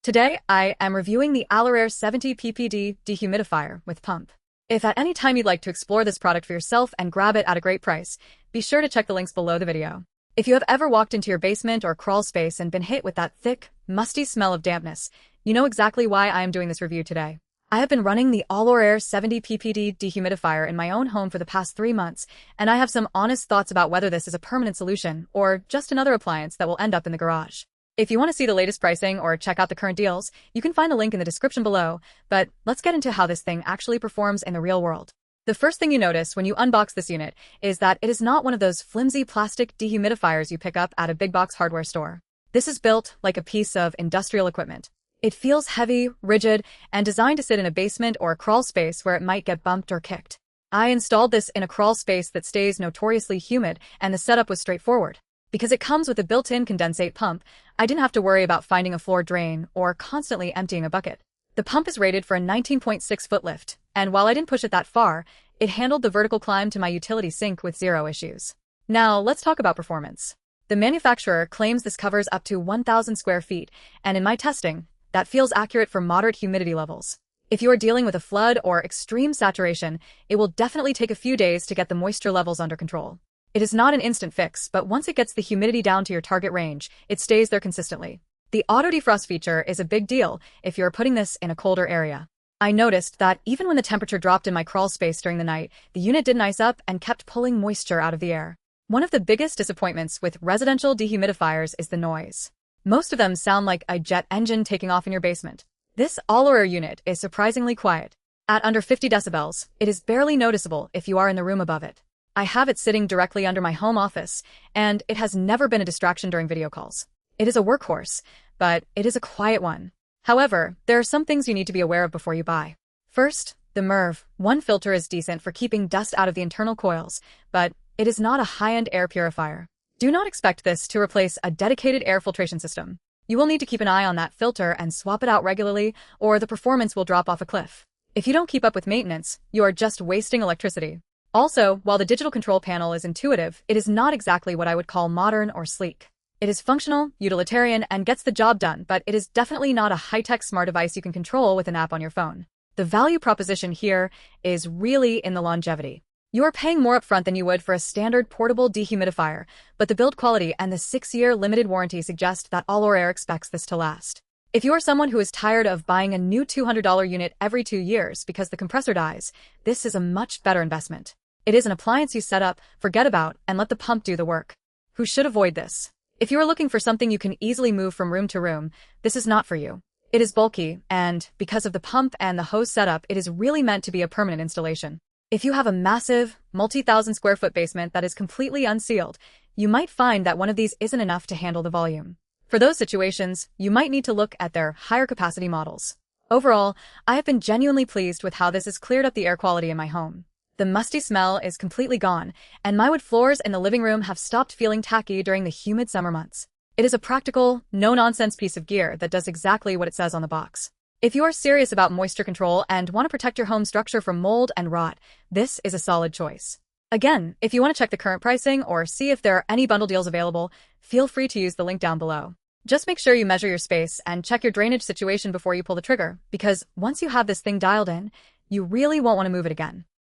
Today, I am reviewing the AlorAir 70 PPD Dehumidifier with pump. If at any time you'd like to explore this product for yourself and grab it at a great price, be sure to check the links below the video. If you have ever walked into your basement or crawl space and been hit with that thick, musty smell of dampness, you know exactly why I am doing this review today. I have been running the AlorAir 70 PPD Dehumidifier in my own home for the past 3 months, and I have some honest thoughts about whether this is a permanent solution or just another appliance that will end up in the garage. If you want to see the latest pricing or check out the current deals, you can find the link in the description below, but let's get into how this thing actually performs in the real world. The first thing you notice when you unbox this unit is that it is not one of those flimsy plastic dehumidifiers you pick up at a big box hardware store. This is built like a piece of industrial equipment. It feels heavy, rigid, and designed to sit in a basement or a crawl space where it might get bumped or kicked. I installed this in a crawl space that stays notoriously humid, and the setup was straightforward. Because it comes with a built-in condensate pump, I didn't have to worry about finding a floor drain or constantly emptying a bucket. The pump is rated for a 19.6-foot lift, and while I didn't push it that far, it handled the vertical climb to my utility sink with zero issues. Now, let's talk about performance. The manufacturer claims this covers up to 1,000 square feet, and in my testing, that feels accurate for moderate humidity levels. If you are dealing with a flood or extreme saturation, it will definitely take a few days to get the moisture levels under control. It is not an instant fix, but once it gets the humidity down to your target range, it stays there consistently. The auto defrost feature is a big deal if you're putting this in a colder area. I noticed that even when the temperature dropped in my crawl space during the night, the unit didn't ice up and kept pulling moisture out of the air. One of the biggest disappointments with residential dehumidifiers is the noise. Most of them sound like a jet engine taking off in your basement. This AlorAir unit is surprisingly quiet. At under 50 decibels, it is barely noticeable if you are in the room above it. I have it sitting directly under my home office, and it has never been a distraction during video calls. It is a workhorse, but it is a quiet one. However, there are some things you need to be aware of before you buy. First, the MERV. One filter is decent for keeping dust out of the internal coils, but it is not a high-end air purifier. Do not expect this to replace a dedicated air filtration system. You will need to keep an eye on that filter and swap it out regularly, or the performance will drop off a cliff. If you don't keep up with maintenance, you are just wasting electricity. Also, while the digital control panel is intuitive, it is not exactly what I would call modern or sleek. It is functional, utilitarian, and gets the job done, but it is definitely not a high-tech smart device you can control with an app on your phone. The value proposition here is really in the longevity. You are paying more upfront than you would for a standard portable dehumidifier, but the build quality and the 6-year limited warranty suggest that AlorAir expects this to last. If you are someone who is tired of buying a new $200 unit every 2 years because the compressor dies, this is a much better investment. It is an appliance you set up, forget about, and let the pump do the work. Who should avoid this? If you are looking for something you can easily move from room to room, this is not for you. It is bulky, and because of the pump and the hose setup, it is really meant to be a permanent installation. If you have a massive, multi-thousand square foot basement that is completely unsealed, you might find that one of these isn't enough to handle the volume. For those situations, you might need to look at their higher capacity models. Overall, I have been genuinely pleased with how this has cleared up the air quality in my home. The musty smell is completely gone, and my wood floors in the living room have stopped feeling tacky during the humid summer months. It is a practical, no-nonsense piece of gear that does exactly what it says on the box. If you are serious about moisture control and want to protect your home structure from mold and rot, this is a solid choice. Again, if you want to check the current pricing or see if there are any bundle deals available, feel free to use the link down below. Just make sure you measure your space and check your drainage situation before you pull the trigger, because once you have this thing dialed in, you really won't want to move it again.